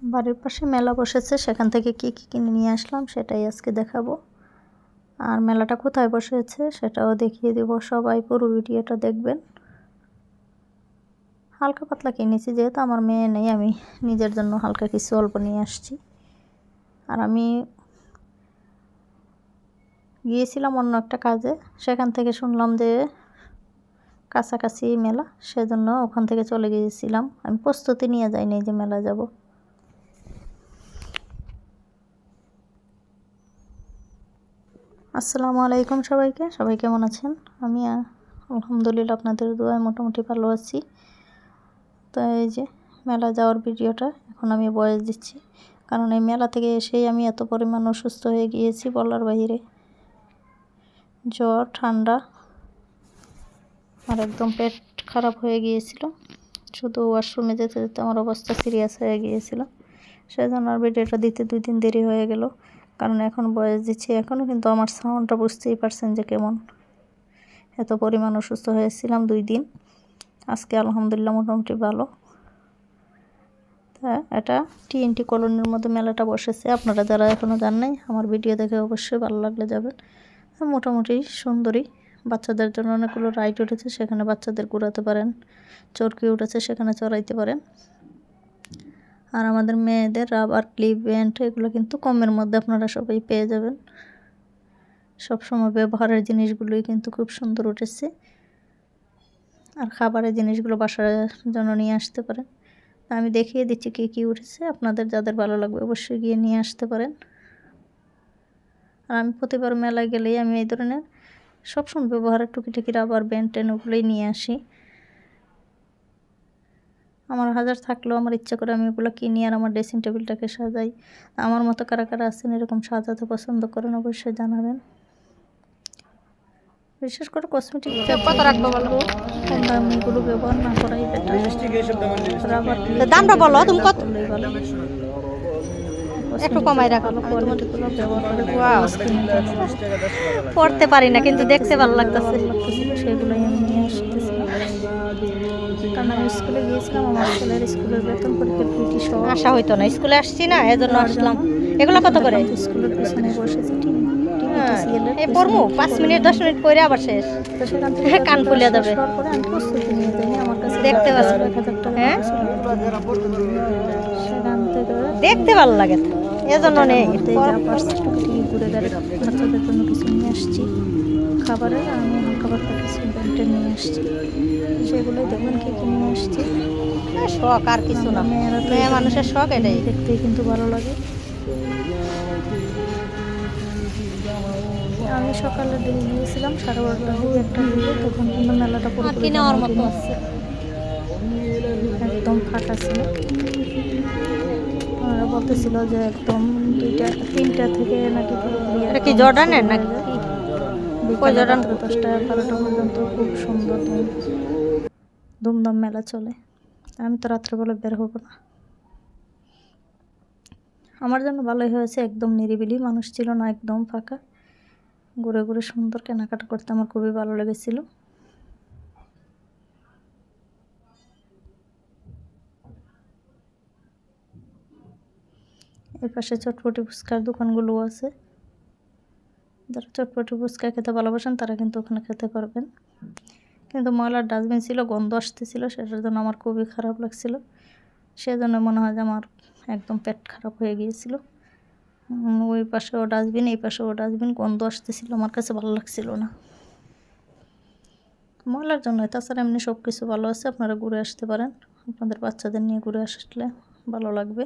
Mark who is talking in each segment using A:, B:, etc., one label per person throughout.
A: বাড়ির পাশে মেলা বসেছে, সেখান থেকে কি কি কিনে নিয়ে আসলাম সেটাই আজকে দেখাবো। আর মেলাটা কোথায় বসেছে সেটাও দেখিয়ে দেব। সবাই পুরো ভিডিওটা দেখবেন। হালকা পাতলা কিনেছি, যেহেতু আমার মেয়ে নেই, আমি নিজের জন্য হালকা কিছু অল্প নিয়ে আসছি। আর আমি গিয়েছিলাম অন্য একটা কাজে, সেখান থেকে শুনলাম যে কাছাকাছি মেলা, সেজন্য ওখান থেকে চলে গিয়েছিলাম। আমি প্রস্তুতি নিয়ে যাইনি যে মেলা যাব। আসসালামু আলাইকুম সবাইকে। সবাই কেমন আছেন? আমি আলহামদুলিল্লাহ আপনাদের দোয়ায় মোটামুটি ভালো আছি। তো এই যে মেলা যাওয়ার ভিডিওটা এখন আমি ভয়েস দিচ্ছি, কারণ এই মেলা থেকে এসেই আমি এত পরিমাণ অসুস্থ হয়ে গিয়েছি বলার বাইরে। জ্বর, ঠান্ডা আর একদম পেট খারাপ হয়ে গিয়েছিল। শুধু ওয়াশরুমে যেতে যেতে আমার অবস্থা সিরিয়াস হয়ে গিয়েছিল। সেজন্য আর ভিডিওটা দিতে 2 দিন দেরি হয়ে গেল, কারণ এখন ভয়েস দিচ্ছি। এখনও কিন্তু আমার সাউন্ডটা বুঝতেই পারছেন যে কেমন। এত পরিমাণ অসুস্থ হয়েছিলাম 2 দিন। আজকে আলহামদুলিল্লাহ মোটামুটি ভালো। তা এটা TNT কলোনির মধ্যে মেলাটা বসেছে। আপনারা যারা এখনও যান নাই, আমার ভিডিও দেখে অবশ্যই ভালো লাগলে যাবেন। মোটামুটি সুন্দরী। বাচ্চাদের জন্য অনেকগুলো রাইড উঠেছে, সেখানে বাচ্চাদের ঘোরাতে পারেন। চরকি উঠেছে, সেখানে চড়াইতে পারেন। আর আমাদের মেয়েদের রাবার ক্লিপ ব্যান্ড এগুলো কিন্তু কমের মধ্যে আপনারা সবাই পেয়ে যাবেন। সবসময় ব্যবহারের জিনিসগুলোই কিন্তু খুব সুন্দর উঠেছে। আর খাবারের জিনিসগুলো বাসার জন্য নিয়ে আসতে পারেন। আমি দেখিয়ে দিচ্ছি কী কী উঠেছে, আপনাদের যাদের ভালো লাগবে অবশ্যই গিয়ে নিয়ে আসতে পারেন। আর আমি প্রতিবার মেলায় গেলেই আমি এই ধরনের সবসময় ব্যবহারের টুকিটাকি রাবার ব্যান্ড টেন ওগুলোই নিয়ে আসি। আমার হাজার থাকলেও আমার ইচ্ছা করে আমি ওগুলো কিনি আর আমার ড্রেসিং টেবিলটাকে সাজাই। আমার মতো কারা কারা আছেন এরকম সাজাতে পছন্দ করেন অবশ্যই জানাবেন। বিশেষ করে কসমেটিক কত রাখবো বলো, কম দামিগুলো ব্যবহার না করাই বেটার। রাবার দামটা বলো তুমি কত ভালো, একটু কমাই রাখো। কোয়ালিটিগুলো ব্যবহার করে পড়তে পারি না, কিন্তু দেখতে ভালো লাগতেছে। সেগুলোই আমি নিয়ে আসতেছিলাম, কারণ আমি স্কুলে গিয়েছিলাম। আমার ছেলের স্কুলের বেতন পরীক্ষার পিটি সহ আসা হইতো না, স্কুলে আসছি না এজন্য আসলাম। এগুলো কত করে? স্কুলের পিছনে বসেছি এই পড়মু 5 মিনিট 10 মিনিট পরে আবার শেষ। তো সেখান থেকে কান ফুলে যাবে। আমি প্রস্তুতি নিয়ে যাইনি, আমার কাছে দেখতে ভালো 1000 টাকা। হ্যাঁ, সেখান থেকে দেখতে ভালো লাগে, এজন্য নেই। ঘুরে দাঁড়িয়ে বাচ্চাদের জন্য কিছু নিয়ে আসছি খাবারের। আমি হালকা পাতলা কিছু ব্যান্ডে নিয়ে আসছি, সেগুলোই দেখবেন কী কী নিয়ে আসছি। শখ আর কিছু না, মেয়ে মানুষের শখ এটাই, দেখতেই কিন্তু ভালো লাগে। আমি সকালে দিকে গিয়েছিলাম 12:30টার দিকে, 1টার দিকে, তখন কিন্তু মেলাটা পুরোপুরি একদম ফাঁকা ছিল। ওনারা বলতেছিল যে একদম 2টা 3টা থেকে নাকি পুরোপুরি। এটা কি জর্ডানের নাকি? জর্ডান 10টা 12টা পর্যন্ত খুব সুন্দর ধুমধাম মেলা চলে। আমি তো রাত্রেবেলা বের হবো না। আমার জন্য ভালোই হয়েছে, একদম নিরিবিলি, মানুষ ছিল না, একদম ফাঁকা। ঘুরে ঘুরে সুন্দর কেনাকাটা করতে আমার খুবই ভালো লেগেছিল। এর পাশে চটপটি ফুচকার দোকানগুলো আছে। যারা চটপটি ফুচকা খেতে ভালোবাসেন তারা কিন্তু ওখানে খেতে পারবেন। কিন্তু ময়লার ডাস্টবিন ছিল, গন্ধ আসতেছিল, সেটার জন্য আমার খুবই খারাপ লাগছিল। সেজন্য মনে হয় যে আমার একদম পেট খারাপ হয়ে গিয়েছিল। ওই পাশেও ডাস্টবিন, এই পাশেও ডাস্টবিন, গন্ধ আসতেছিল, আমার কাছে ভালো লাগছিল না ময়লার জন্য। তাছাড়া এমনি সব কিছু ভালো আছে, আপনারা ঘুরে আসতে পারেন। আপনাদের বাচ্চাদের নিয়ে ঘুরে আসলে ভালো লাগবে।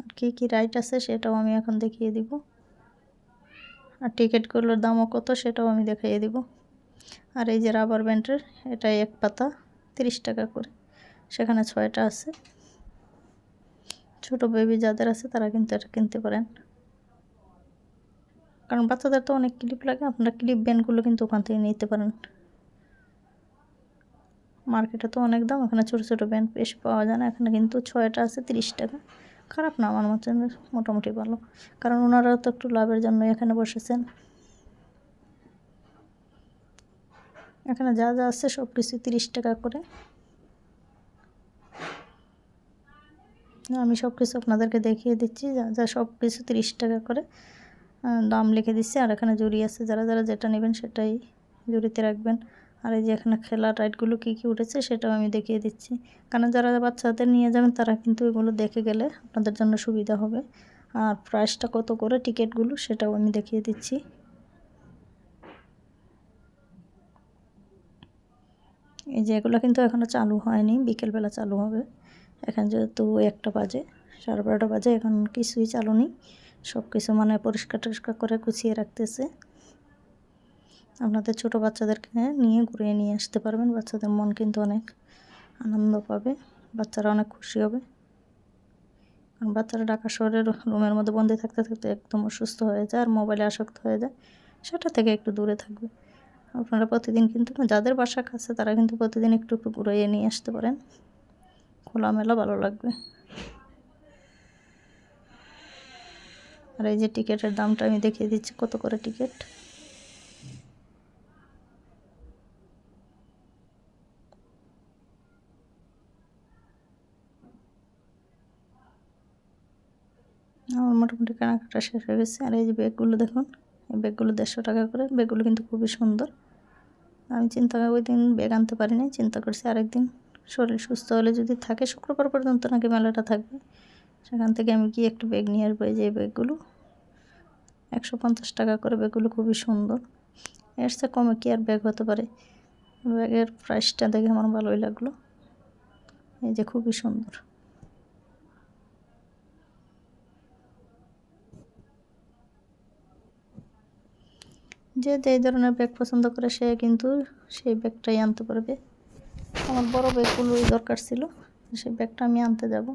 A: আর কী কী রাইড আছে সেটাও আমি এখন দেখিয়ে দিব। আর টিকিটগুলোর দামও কত সেটাও আমি দেখিয়ে দিব। আর এই যে রাবার ব্যান্ডের, এটাই 1 পাতা 30 টাকা করে, সেখানে 6টা আছে। ছোট বেবি যাদের আছে তারা কিন্তু এটা কিনতে পারেন, কারণ বাচ্চাদের তো অনেক ক্লিপ লাগে। আপনারা ক্লিপ ব্যান্ডগুলো কিন্তু ওখান থেকে নিতে পারেন। মার্কেটে তো অনেক দাম, এখানে ছোটো ছোটো ব্যান্ড বেশি পাওয়া যায় না। এখানে কিন্তু 6টা আছে 30 টাকা। খারাপ না, আমার মতো মোটামুটি ভালো, কারণ ওনারাও তো একটু লাভের জন্য এখানে বসেছেন। এখানে যা যা আছে সব কিছু 30 টাকা করে। আমি সব কিছু আপনাদেরকে দেখিয়ে দিচ্ছি, যা যা সব কিছু 30 টাকা করে দাম লিখে দিচ্ছি। আর এখানে জুড়ি আছে, যারা যারা যেটা নেবেন সেটাই জুড়িতে রাখবেন। আর এই যে এখানে খেলার রাইডগুলো কী কী উঠেছে সেটাও আমি দেখিয়ে দিচ্ছি, কারণ যারা বাচ্চাদের নিয়ে যাবেন তারা কিন্তু এগুলো দেখে গেলে আপনাদের জন্য সুবিধা হবে। আর প্রাইসটা কত করে টিকিটগুলো সেটাও আমি দেখিয়ে দিচ্ছি। এই যে এগুলো কিন্তু এখনও চালু হয়নি, বিকেলবেলা চালু হবে। এখন যেহেতু 1টা বাজে, 12:30 বাজে, এখন কিছুই চালু নেই। সব কিছু মানে পরিষ্কার টরিষ্কার করে গুছিয়ে রাখতেছে। আপনাদের ছোট বাচ্চাদেরকে নিয়ে ঘুরিয়ে নিয়ে আসতে পারবেন, বাচ্চাদের মন কিন্তু অনেক আনন্দ পাবে, বাচ্চারা অনেক খুশি হবে। কারণ বাচ্চারা ঢাকা শহরের রুমের মধ্যে বন্দি থাকতে থাকতে একদম অসুস্থ হয়ে যায় আর মোবাইলে আসক্ত হয়ে যায়, সেটা থেকে একটু দূরে থাকবে। আপনারা প্রতিদিন কিন্তু যাদের বাসা কাছে তারা কিন্তু প্রতিদিন একটু একটু ঘুরিয়ে নিয়ে আসতে পারেন, খোলামেলা ভালো লাগবে। আর এই যে টিকিটের দামটা আমি দেখিয়ে দিচ্ছি, কত করে টিকিট। আমার মোটামুটি কেনাকাটা শেষ হয়ে গেছে। আর এই যে ব্যাগগুলো দেখুন, এই ব্যাগগুলো 150 টাকা করে। ব্যাগগুলো কিন্তু খুবই সুন্দর। আমি ওই দিন ব্যাগ আনতে পারিনি, চিন্তা করছি আরেকদিন শরীর সুস্থ হলে যদি থাকে, শুক্রবার পর্যন্ত নাকি মেলাটা থাকবে, সেখান থেকে আমি গিয়ে একটু ব্যাগ নিয়ে আসবো। এই যে ব্যাগগুলো 150 টাকা করে। ব্যাগগুলো খুবই সুন্দর, এর চেয়ে কমে কি আর ব্যাগ হতে পারে। ব্যাগের প্রাইসটা দেখে আমার ভালোই লাগলো। এই যে খুবই সুন্দর। যে যেই ধরনের ব্যাগ পছন্দ করে সে কিন্তু সেই ব্যাগটাই আনতে পারবে। আমার বড় ব্যাগগুলোই দরকার ছিল, সেই ব্যাগটা আমি আনতে যাব।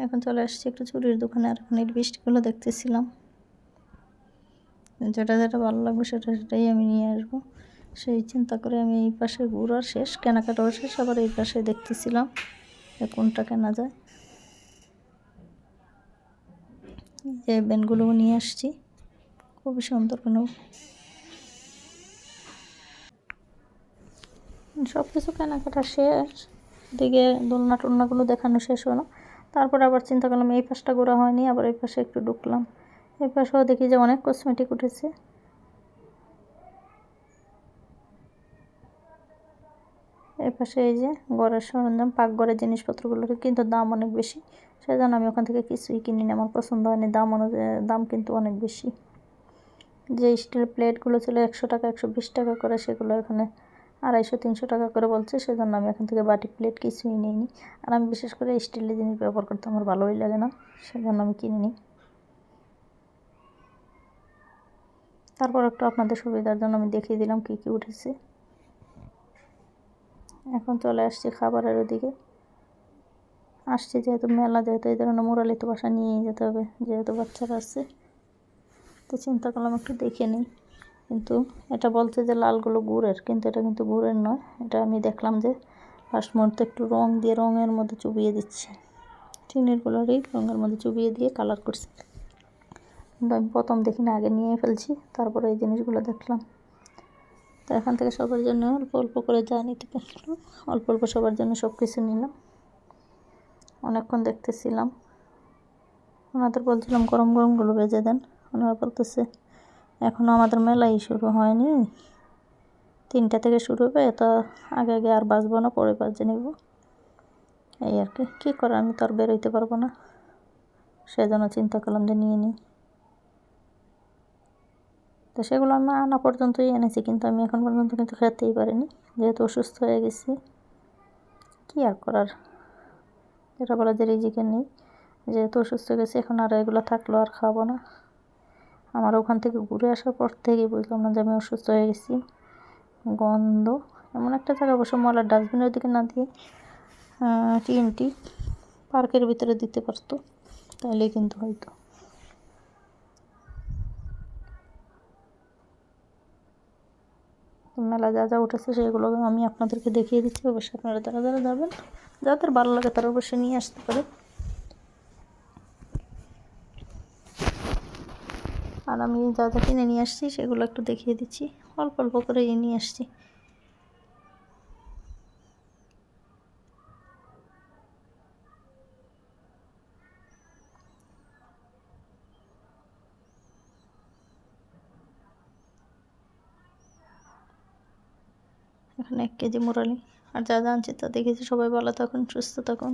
A: এখন চলে আসছি একটু চুড়ির দোকানে, আর এখন এই লিপস্টিকগুলো দেখতেছিলাম, যেটা যেটা ভালো লাগবে সেটাই আমি নিয়ে আসবো। সেই চিন্তা করে আমি এই পাশে ঘোরা শেষ, কেনাকাটাও শেষ, আবার এই পাশে দেখতেছিলাম যে কোনটা কেনা যায়। যে ব্যান্ডগুলো নিয়ে আসছি, খুবই সুন্দর। কোনো সব কিছু কেনাকাটা শেষ, দিকে দোলনা টোলনাগুলো দেখানো শেষ হলো। তারপর আবার চিন্তা করলাম এই পাশটা ঘোরা হয়নি, আবার এই পাশে একটু ঢুকলাম। এই পাশেও দেখি যে অনেক কসমেটিক উঠেছে। এই পাশে এই যে ঘরের সরঞ্জাম, পাকঘরের জিনিসপত্রগুলোর কিন্তু দাম অনেক বেশি, সেজন্য আমি ওখান থেকে কিছুই কিনিনি, আমার পছন্দ হয়নি। দাম অনুযায়ী দাম কিন্তু অনেক বেশি। যে স্টিল প্লেটগুলো ছিল 100 টাকা 120 টাকা করে, সেগুলো এখানে 250-300 টাকা করে বলছে, সেজন্য আমি এখান থেকে বাটি প্লেট কিছুই নিইনি। আর আমি বিশেষ করে স্টিলের জিনিস ব্যবহার করতে আমার ভালোই লাগে না, সেজন্য আমি কিনিনি। তারপর একটু আপনাদের সুবিধার জন্য আমি দেখিয়ে দিলাম কী কী উঠেছে। এখন চলে আসছি খাবারের ওদিকে। আসছি যেহেতু মেলা, যেহেতু এই ধরনের মুরালি তো বাসা নিয়েই যেতে হবে, যেহেতু বাচ্চারা আছে, তো চিন্তা করলাম একটু দেখে নিই। কিন্তু এটা বলছে যে লালগুলো গুড়ের, কিন্তু এটা কিন্তু গুড়ের নয়। এটা আমি দেখলাম যে ফার্স্ট মুহূর্তে একটু রং দিয়ে রঙের মধ্যে চুবিয়ে দিচ্ছে, চিনিরগুলোরই রঙের মধ্যে চুবিয়ে দিয়ে কালার করছে। কিন্তু আমি প্রথম দেখি না, আগে নিয়ে ফেলছি, তারপরে এই জিনিসগুলো দেখলাম। তো এখান থেকে সবার জন্য অল্প অল্প করে যা নিতে পারলাম, অল্প অল্প সবার জন্য সব কিছু নিলাম। অনেকক্ষণ দেখতেছিলাম, ওনাদের বলছিলাম গরম গরমগুলো ভেজে দেন। ওনারা বলতেছে এখনও আমাদের মেলাই শুরু হয়নি, 3টা থেকে শুরু হবে, তো আগে আগে আর বাজবো না, পরে বাজে নেব। এই আর কি, কী করার, আমি তো আর বেরোইতে পারবো না, সেজন্য চিন্তা করলাম যে নিয়ে নিই। তো সেগুলো আমি আনা পর্যন্তই এনেছি, কিন্তু আমি এখন পর্যন্ত কিন্তু খেতেই পারিনি, যেহেতু অসুস্থ হয়ে গেছি। কী আর করার, যেটা বলা যে রিজিকের নেই, যেহেতু অসুস্থ হয়ে গেছি, এখন আর এগুলো থাকলেও আর খাবো না। আমার ওখান থেকে ঘুরে আসার পর থেকেই বুঝলাম না যে আমি অসুস্থ হয়ে গেছি। গন্ধ, এমন একটা জায়গা অবশ্য ময়লার ডাস্টবিনের দিকে না দিয়ে টিএনটি পার্কের ভিতরে দিতে পারতো, তাহলেই কিন্তু হয়তো। মেলা যা যা উঠেছে সেগুলো আমি আপনাদেরকে দেখিয়ে দিচ্ছি। অবশ্যই আপনারা যারা যারা যাবেন, যাদের ভালো লাগে তারা অবশ্যই নিয়ে আসতে পারে। আর আমি যা যা কিনে নিয়ে আসছি সেগুলো একটু দেখিয়ে দিচ্ছি, অল্প অল্প করে নিয়ে আসছি। এখানে 1 কেজি মুরালি। আর যা যা আনছি তা দেখেছি। সবাই ভালো থাকুন, সুস্থ থাকুন।